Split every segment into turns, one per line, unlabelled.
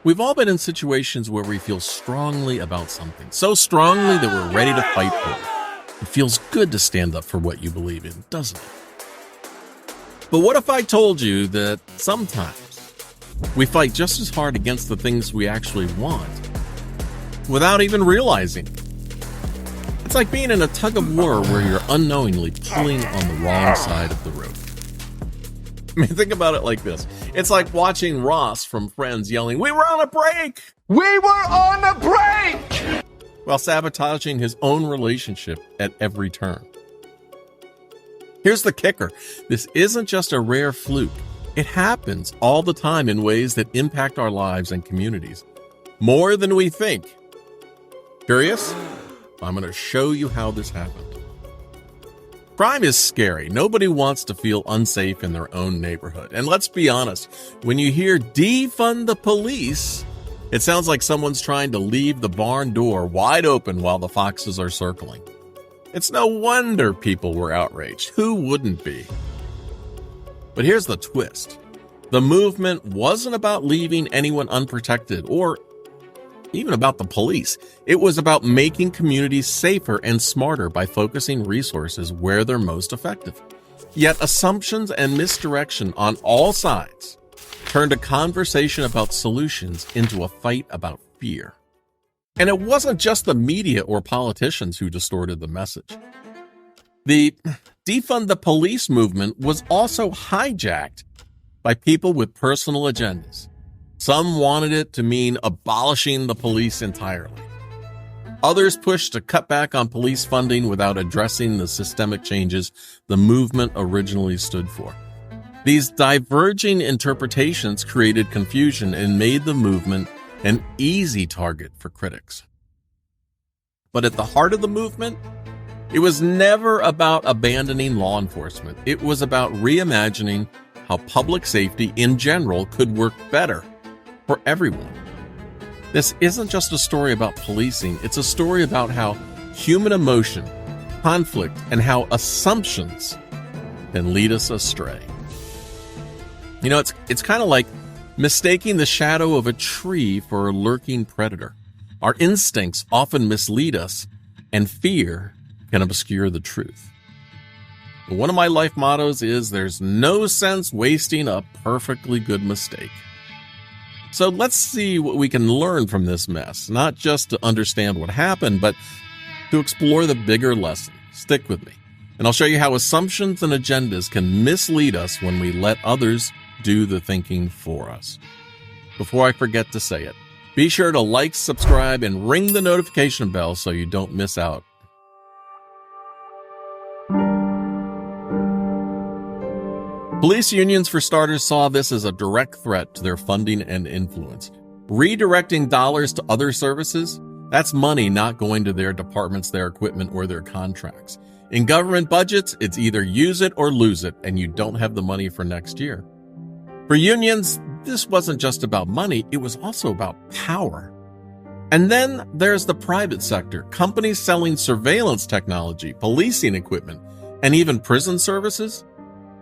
We've all been in situations where we feel strongly about something, so strongly that we're ready to fight for it. It feels good to stand up for what you believe in, doesn't it? But what if I told you that sometimes we fight just as hard against the things we actually want without even realizing it? It's like being in a tug of war where you're unknowingly pulling on the wrong side of the rope. I mean, think about it like this. It's like watching Ross from Friends yelling, "We were on a break!"
We were on a break!
While sabotaging his own relationship at every turn. Here's the kicker. This isn't just a rare fluke. It happens all the time in ways that impact our lives and communities. More than we think. Curious? I'm going to show you how this happened. Crime is scary. Nobody wants to feel unsafe in their own neighborhood. And let's be honest, when you hear defund the police, it sounds like someone's trying to leave the barn door wide open while the foxes are circling. It's no wonder people were outraged. Who wouldn't be? But here's the twist. The movement wasn't about leaving anyone unprotected or even about the police. It was about making communities safer and smarter by focusing resources where they're most effective. Yet assumptions and misdirection on all sides turned a conversation about solutions into a fight about fear. And it wasn't just the media or politicians who distorted the message. The defund the police movement was also hijacked by people with personal agendas. Some wanted it to mean abolishing the police entirely. Others pushed to cut back on police funding without addressing the systemic changes the movement originally stood for. These diverging interpretations created confusion and made the movement an easy target for critics. But at the heart of the movement, it was never about abandoning law enforcement. It was about reimagining how public safety in general could work better for everyone. This isn't just a story about policing, it's a story about how human emotion, conflict, and how assumptions can lead us astray. You know, it's kind of like mistaking the shadow of a tree for a lurking predator. Our instincts often mislead us, and fear can obscure the truth. One of my life mottos is there's no sense wasting a perfectly good mistake. So let's see what we can learn from this mess, not just to understand what happened, but to explore the bigger lesson. Stick with me, and I'll show you how assumptions and agendas can mislead us when we let others do the thinking for us. Before I forget to say it, be sure to like, subscribe, and ring the notification bell so you don't miss out. Police unions, for starters, saw this as a direct threat to their funding and influence. Redirecting dollars to other services, that's money not going to their departments, their equipment, or their contracts. In government budgets, it's either use it or lose it, and you don't have the money for next year. For unions, this wasn't just about money, it was also about power. And then there's the private sector, companies selling surveillance technology, policing equipment, and even prison services.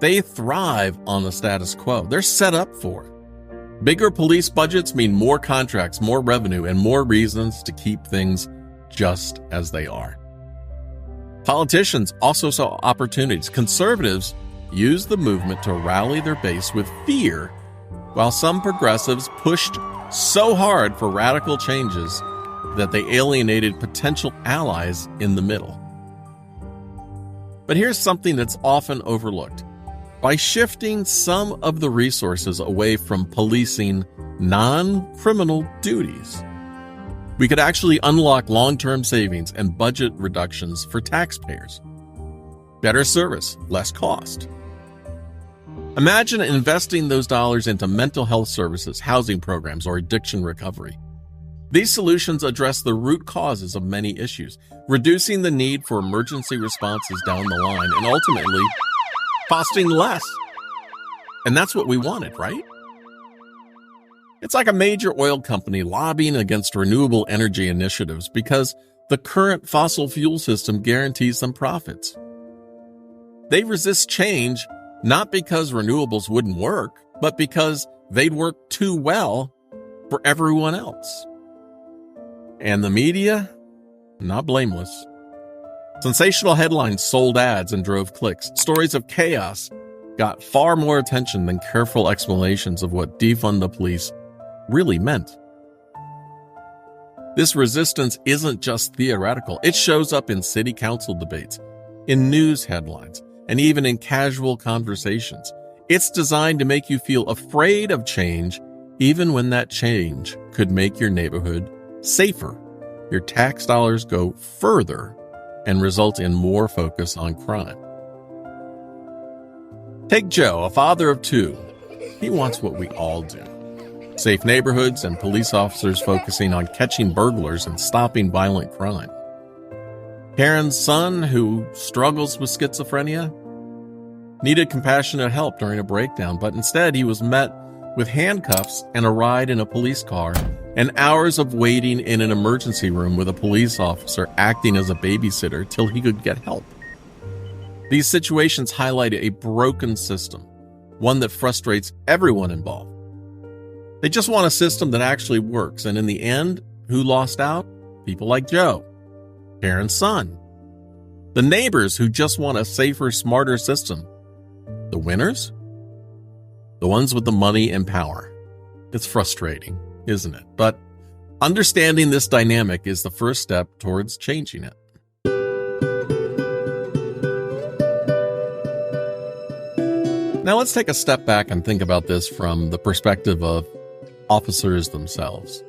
They thrive on the status quo. They're set up for it. Bigger police budgets mean more contracts, more revenue, and more reasons to keep things just as they are. Politicians also saw opportunities. Conservatives used the movement to rally their base with fear, while some progressives pushed so hard for radical changes that they alienated potential allies in the middle. But here's something that's often overlooked. By shifting some of the resources away from policing non-criminal duties, we could actually unlock long-term savings and budget reductions for taxpayers. Better service, less cost. Imagine investing those dollars into mental health services, housing programs, or addiction recovery. These solutions address the root causes of many issues, reducing the need for emergency responses down the line and ultimately costing less. And that's what we wanted, right? It's like a major oil company lobbying against renewable energy initiatives because the current fossil fuel system guarantees them profits. They resist change not because renewables wouldn't work, but because they'd work too well for everyone else. And the media, not blameless. Sensational headlines sold ads and drove clicks. Stories of chaos got far more attention than careful explanations of what defund the police really meant. This resistance isn't just theoretical. It shows up in city council debates, in news headlines, and even in casual conversations. It's designed to make you feel afraid of change, even when that change could make your neighborhood safer. Your tax dollars go further and result in more focus on crime. Take Joe, a father of two. He wants what we all do. Safe neighborhoods and police officers focusing on catching burglars and stopping violent crime. Karen's son, who struggles with schizophrenia, needed compassionate help during a breakdown, but instead he was met with handcuffs and a ride in a police car and hours of waiting in an emergency room with a police officer acting as a babysitter till he could get help. These situations highlight a broken system, one that frustrates everyone involved. They just want a system that actually works, and in the end, who lost out? People like Joe, Karen's son. The neighbors who just want a safer, smarter system. The winners? The ones with the money and power. It's frustrating, isn't it? But understanding this dynamic is the first step towards changing it. Now let's take a step back and think about this from the perspective of officers themselves.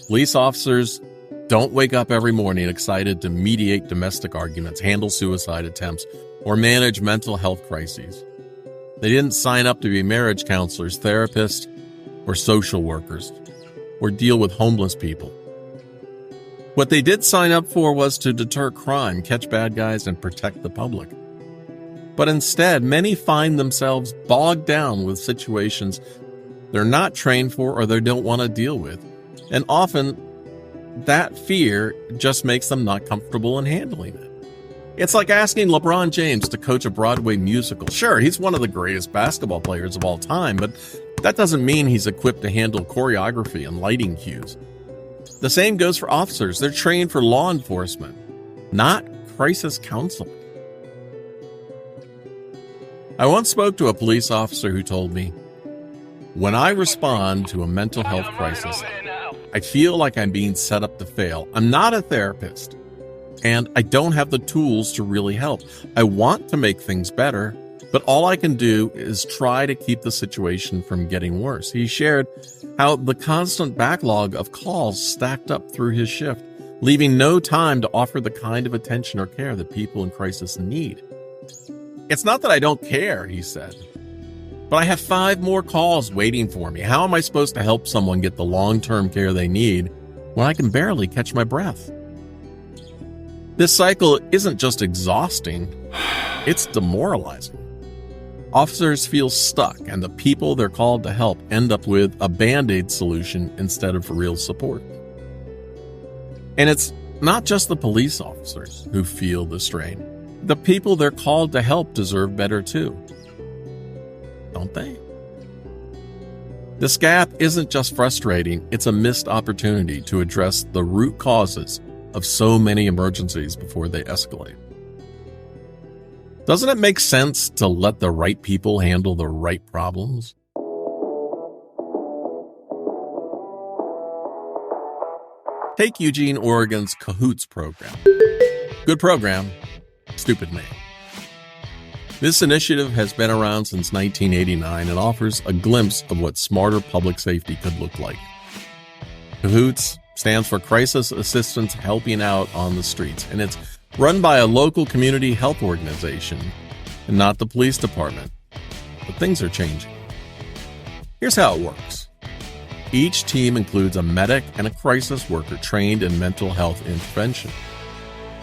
Police officers don't wake up every morning excited to mediate domestic arguments, handle suicide attempts, or manage mental health crises. They didn't sign up to be marriage counselors, therapists, or social workers, or deal with homeless people. What they did sign up for was to deter crime, catch bad guys, and protect the public. But instead, many find themselves bogged down with situations they're not trained for or they don't want to deal with. And often, that fear just makes them not comfortable in handling it. It's like asking LeBron James to coach a Broadway musical. Sure, he's one of the greatest basketball players of all time, but that doesn't mean he's equipped to handle choreography and lighting cues. The same goes for officers. They're trained for law enforcement, not crisis counseling. I once spoke to a police officer who told me, "When I respond to a mental health crisis, I feel like I'm being set up to fail. I'm not a therapist, and I don't have the tools to really help. I want to make things better, but all I can do is try to keep the situation from getting worse." He shared how the constant backlog of calls stacked up through his shift, leaving no time to offer the kind of attention or care that people in crisis need. "It's not that I don't care," he said, "but I have 5 more calls waiting for me. How am I supposed to help someone get the long-term care they need when I can barely catch my breath?" This cycle isn't just exhausting, it's demoralizing. Officers feel stuck, and the people they're called to help end up with a Band-Aid solution instead of real support. And it's not just the police officers who feel the strain. The people they're called to help deserve better too. Don't they? This gap isn't just frustrating, it's a missed opportunity to address the root causes of so many emergencies before they escalate. Doesn't it make sense to let the right people handle the right problems? Take Eugene, Oregon's Cahoots program. Good program, stupid name. This initiative has been around since 1989 and offers a glimpse of what smarter public safety could look like. Cahoots stands for Crisis Assistance Helping Out on the Streets, and it's run by a local community health organization and not the police department. But things are changing. Here's how it works. Each team includes a medic and a crisis worker trained in mental health intervention.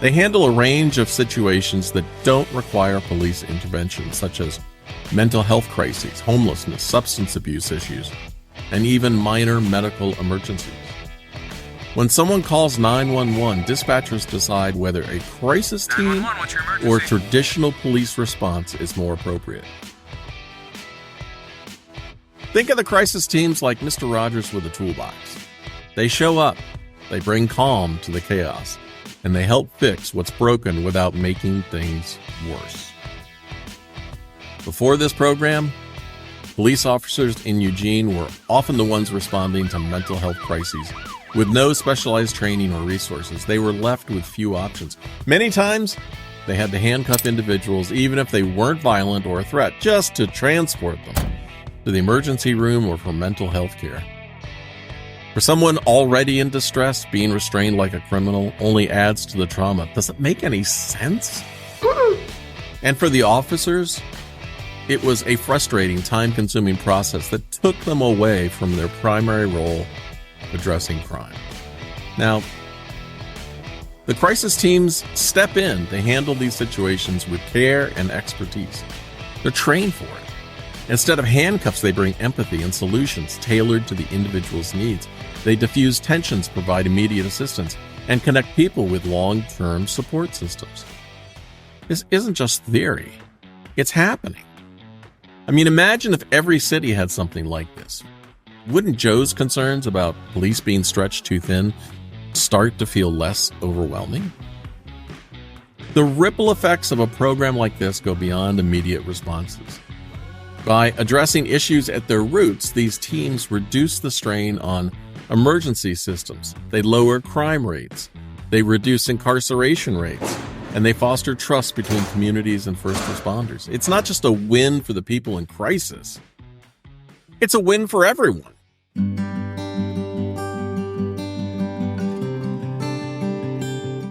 They handle a range of situations that don't require police intervention, such as mental health crises, homelessness, substance abuse issues, and even minor medical emergencies. When someone calls 911, dispatchers decide whether a crisis team or traditional police response is more appropriate. Think of the crisis teams like Mr. Rogers with a toolbox. They show up, they bring calm to the chaos, and they help fix what's broken without making things worse. Before this program, police officers in Eugene were often the ones responding to mental health crises. With no specialized training or resources, they were left with few options. Many times, they had to handcuff individuals, even if they weren't violent or a threat, just to transport them to the emergency room or for mental health care. For someone already in distress, being restrained like a criminal only adds to the trauma. Does it make any sense? And for the officers, it was a frustrating, time-consuming process that took them away from their primary role, addressing crime. Now, the crisis teams step in to handle these situations with care and expertise. They're trained for it. Instead of handcuffs, they bring empathy and solutions tailored to the individual's needs. They diffuse tensions, provide immediate assistance, and connect people with long-term support systems. This isn't just theory. It's happening. I mean, imagine if every city had something like this. Wouldn't Joe's concerns about police being stretched too thin start to feel less overwhelming? The ripple effects of a program like this go beyond immediate responses. By addressing issues at their roots, these teams reduce the strain on emergency systems. They lower crime rates. They reduce incarceration rates. And they foster trust between communities and first responders. It's not just a win for the people in crisis. It's a win for everyone.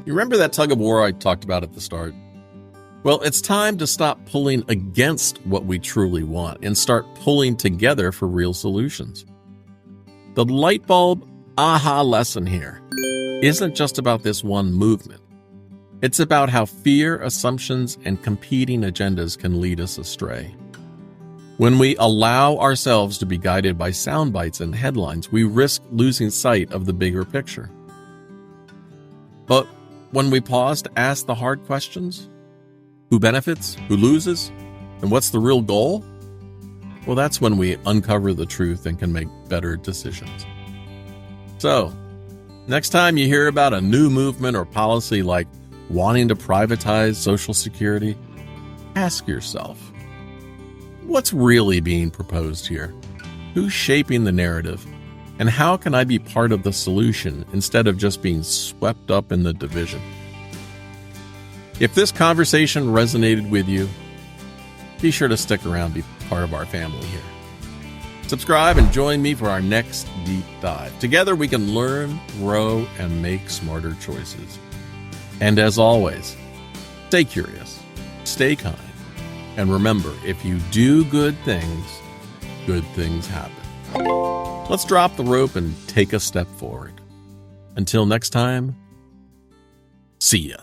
You remember that tug of war I talked about at the start? Well, it's time to stop pulling against what we truly want and start pulling together for real solutions. The light bulb aha lesson here isn't just about this one movement. It's about how fear, assumptions, and competing agendas can lead us astray. When we allow ourselves to be guided by sound bites and headlines, we risk losing sight of the bigger picture. But when we pause to ask the hard questions, who benefits, who loses, and what's the real goal? Well, that's when we uncover the truth and can make better decisions. So, next time you hear about a new movement or policy like wanting to privatize Social Security, ask yourself, what's really being proposed here? Who's shaping the narrative? And how can I be part of the solution instead of just being swept up in the division? If this conversation resonated with you, be sure to stick around and be part of our family here. Subscribe and join me for our next deep dive. Together we can learn, grow, and make smarter choices. And as always, stay curious, stay kind, and remember, if you do good things happen. Let's drop the rope and take a step forward. Until next time, see ya.